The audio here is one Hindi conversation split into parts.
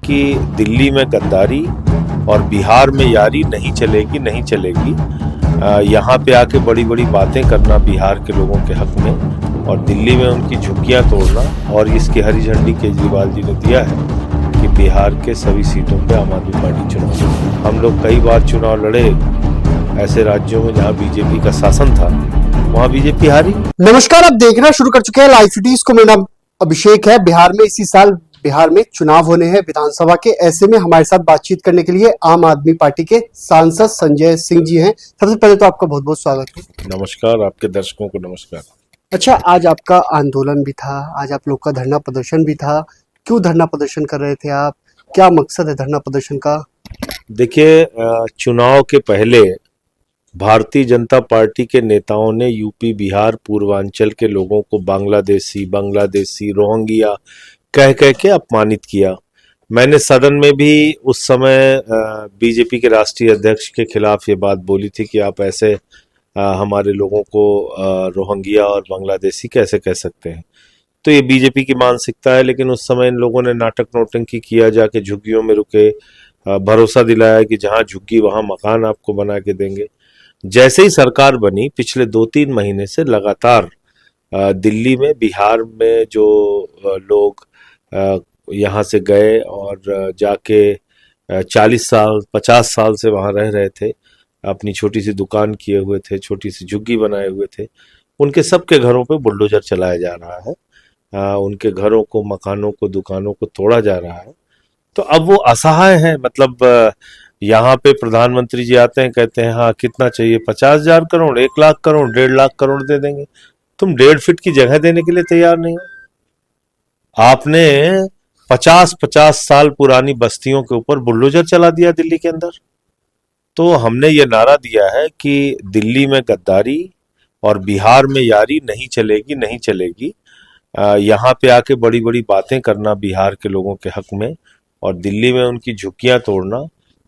कि दिल्ली में गद्दारी और बिहार में यारी नहीं चलेगी, नहीं चलेगी। यहाँ पे आके बड़ी बड़ी बातें करना बिहार के लोगों के हक में और दिल्ली में उनकी झुग्गियां तोड़ना, और इसकी हरी झंडी केजरीवाल जी ने दिया है कि बिहार के सभी सीटों पे आम आदमी पार्टी चुनाव लड़ेगी। हम लोग कई बार चुनाव लड़े ऐसे राज्यों में जहाँ बीजेपी का शासन था, वहाँ बीजेपी हारी। नमस्कार, आप देखना शुरू कर चुके हैं लाइव सिटीज को। मेरा नाम अभिषेक है। बिहार में इसी साल बिहार में चुनाव होने हैं विधानसभा के। ऐसे में हमारे साथ बातचीत करने के लिए आम आदमी पार्टी के सांसद संजय सिंह जी हैं। सबसे पहले तो आपका बहुत बहुत स्वागत है। नमस्कार, आपके दर्शकों को नमस्कार। अच्छा, आज आपका आंदोलन भी था, आज आप लोग का धरना प्रदर्शन भी था। क्यों धरना प्रदर्शन कर रहे थे आप? क्या मकसद है धरना प्रदर्शन का? देखिए, चुनाव के पहले भारतीय जनता पार्टी के नेताओं ने यूपी, बिहार, पूर्वांचल के लोगों को बांग्लादेशी, रोहिंग्या कह कह के अपमानित किया। मैंने सदन में भी उस समय बीजेपी के राष्ट्रीय अध्यक्ष के खिलाफ ये बात बोली थी कि आप ऐसे हमारे लोगों को रोहिंग्या और बांग्लादेशी कैसे कह सकते हैं। तो ये बीजेपी की मानसिकता है। लेकिन उस समय इन लोगों ने नाटक नौटंकी किया, जाके झुग्गियों में रुके, भरोसा दिलाया कि जहां झुग्गी वहां मकान आपको बना के देंगे। जैसे ही सरकार बनी, पिछले 2-3 महीने से लगातार दिल्ली में, बिहार में जो लोग यहाँ से गए और जाके 40 साल 50 साल से वहाँ रह रहे थे, अपनी छोटी सी दुकान किए हुए थे, छोटी सी झुग्गी बनाए हुए थे, उनके सबके घरों पे बुलडोजर चलाया जा रहा है। उनके घरों को, मकानों को, दुकानों को तोड़ा जा रहा है। तो अब वो असहाय हैं। मतलब यहाँ पे प्रधानमंत्री जी आते हैं, कहते हैं हाँ कितना चाहिए, 50,000 करोड़, 1 लाख करोड़, 1.5 लाख करोड़ दे देंगे। तुम 1.5 फीट की जगह देने के लिए तैयार नहीं हो। आपने 50-50 साल पुरानी बस्तियों के ऊपर बुलडोजर चला दिया दिल्ली के अंदर। तो हमने ये नारा दिया है कि दिल्ली में गद्दारी और बिहार में यारी नहीं चलेगी, नहीं चलेगी। यहाँ पे आके बड़ी बड़ी बातें करना बिहार के लोगों के हक में और दिल्ली में उनकी झुग्गियां तोड़ना,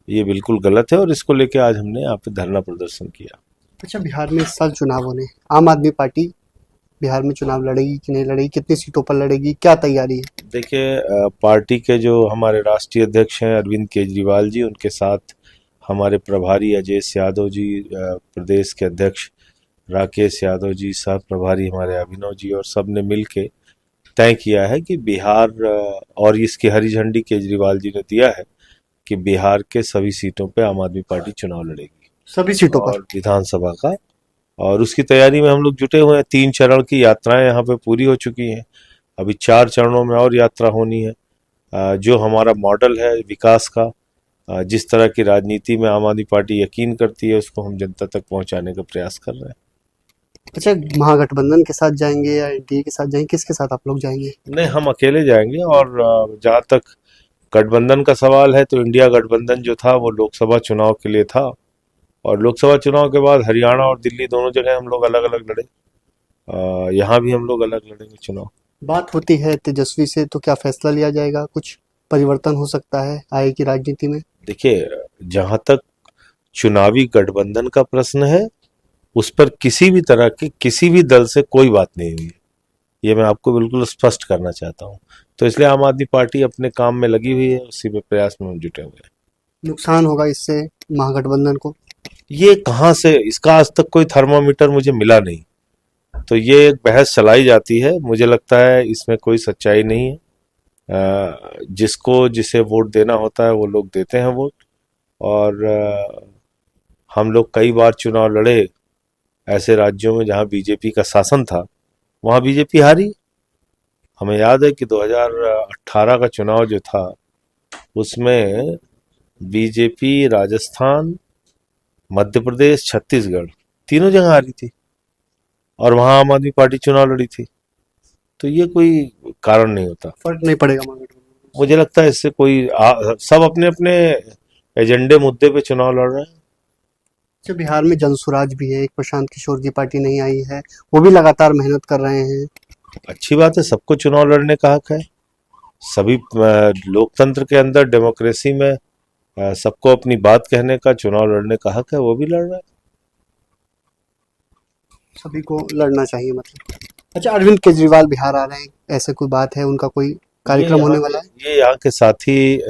ये बिल्कुल गलत है। और इसको लेके आज हमने यहाँ पे धरना प्रदर्शन किया। अच्छा, बिहार में इस साल चुनाव होने, आम आदमी पार्टी बिहार में चुनाव लड़ेगी कि नहीं लड़ेगी? कितनी सीटों पर लड़ेगी? क्या तैयारी है? देखिए, पार्टी के जो हमारे राष्ट्रीय अध्यक्ष हैं अरविंद केजरीवाल जी, उनके साथ हमारे प्रभारी अजय यादव जी, प्रदेश के अध्यक्ष राकेश यादव जी, सह प्रभारी हमारे अभिनव जी, और सब ने मिल के तय किया है कि बिहार, और इसकी हरी झंडी केजरीवाल जी ने दिया है कि बिहार के सभी सीटों पे आम आदमी पार्टी चुनाव लड़ेगी, सभी सीटों पर? और विधानसभा का। और उसकी तैयारी में हम लोग जुटे हुए हैं। 3 चरण की यात्राएं यहाँ पे पूरी हो चुकी हैं। अभी 4 चरणों में और यात्रा होनी है। जो हमारा मॉडल है विकास का, जिस तरह की राजनीति में आम आदमी पार्टी यकीन करती है, उसको हम जनता तक पहुंचाने का प्रयास कर रहे हैं। अच्छा, महागठबंधन के साथ जाएंगे या एनडीए के साथ जाएंगे? किसके साथ आप लोग जाएंगे? नहीं, हम अकेले जाएंगे। और जहाँ तक गठबंधन का सवाल है, तो इंडिया गठबंधन जो था वो लोकसभा चुनाव के लिए था, और लोकसभा चुनाव के बाद हरियाणा और दिल्ली दोनों जगह हम लोग अलग अलग लड़े। यहाँ भी हम लोग अलग लड़ेंगे चुनाव। बात होती है तेजस्वी से, तो क्या फैसला लिया जाएगा? कुछ परिवर्तन हो सकता है आगे की राजनीति में? देखिए, जहाँ तक चुनावी गठबंधन का प्रश्न है, उस पर किसी भी तरह के किसी भी दल से कोई बात नहीं हुई है। ये मैं आपको बिल्कुल स्पष्ट करना चाहता हूँ। तो इसलिए आम आदमी पार्टी अपने काम में लगी हुई है, उसी में प्रयास में हम जुटे हुए हैं। नुकसान होगा इससे महागठबंधन को? ये कहाँ से, इसका आज तक कोई थर्मामीटर मुझे मिला नहीं। तो ये एक बहस चलाई जाती है, मुझे लगता है इसमें कोई सच्चाई नहीं है। जिसको जिसे वोट देना होता है वो लोग देते हैं वोट। और हम लोग कई बार चुनाव लड़े ऐसे राज्यों में जहां बीजेपी का शासन था, वहां बीजेपी हारी। हमें याद है कि 2018 का चुनाव जो था, उसमें बीजेपी राजस्थान, मध्य प्रदेश, छत्तीसगढ़, तीनों जगह हारी थी, और वहां आम आदमी पार्टी चुनाव लड़ी थी। तो ये कोई कारण नहीं होता। फर्क नहीं पड़ेगा महागठबंधन? मुझे लगता है इससे कोई सब अपने अपने एजेंडे, मुद्दे पे चुनाव लड़ रहे हैं। अच्छा, बिहार में जनसुराज भी है, एक प्रशांत किशोर की पार्टी नहीं आई है, वो भी लगातार मेहनत कर रहे हैं। अच्छी बात है, सबको चुनाव लड़ने का हक है। सभी लोकतंत्र के अंदर, डेमोक्रेसी में, सबको अपनी बात कहने का, चुनाव लड़ने का हक है, वो भी लड़ रहा है। सभी को लड़ना चाहिए मतलब? अच्छा, अरविंद केजरीवाल बिहार आ रहे हैं, ऐसे कोई बात है? उनका कोई कार्यक्रम होने वाला है? ये यहाँ के साथी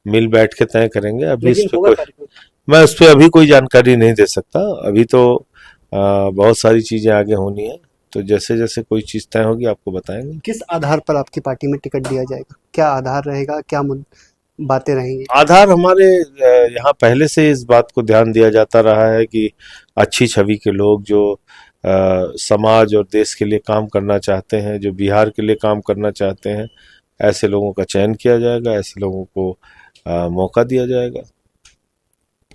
मिल बैठ के तय करेंगे। अभी इस लेकिन पे होगा कोई कार्यक्रम? मैं उस पे अभी कोई जानकारी नहीं दे सकता। अभी तो बहुत सारी चीजें आगे होनी है, तो जैसे जैसे कोई चीज तय होगी आपको बताएंगे। किस आधार पर आपकी पार्टी में टिकट दिया जाएगा? क्या आधार रहेगा? क्या बातें रहेंगी? आधार हमारे यहाँ पहले से इस बात को ध्यान दिया जाता रहा है कि अच्छी छवि के लोग जो समाज और देश के लिए काम करना चाहते हैं, जो बिहार के लिए काम करना चाहते हैं, ऐसे लोगों का चयन किया जाएगा, ऐसे लोगों को मौका दिया जाएगा।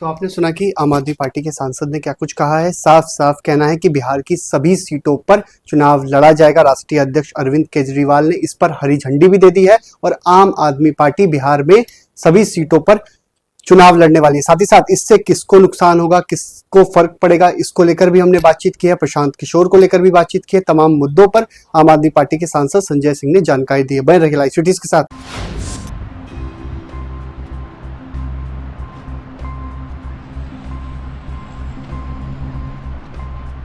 तो आपने सुना कि आम आदमी पार्टी के सांसद ने क्या कुछ कहा है। साफ साफ कहना है कि बिहार की सभी सीटों पर चुनाव लड़ा जाएगा। राष्ट्रीय अध्यक्ष अरविंद केजरीवाल ने इस पर हरी झंडी भी दे दी है और आम आदमी पार्टी बिहार में सभी सीटों पर चुनाव लड़ने वाली है। साथ ही साथ इससे किसको नुकसान होगा, किसको फर्क पड़ेगा, इसको लेकर भी हमने बातचीत की है। प्रशांत किशोर को लेकर भी बातचीत की है। तमाम मुद्दों पर आम आदमी पार्टी के सांसद संजय सिंह ने जानकारी दी है। बने रहिए लाइव सिटीज के साथ।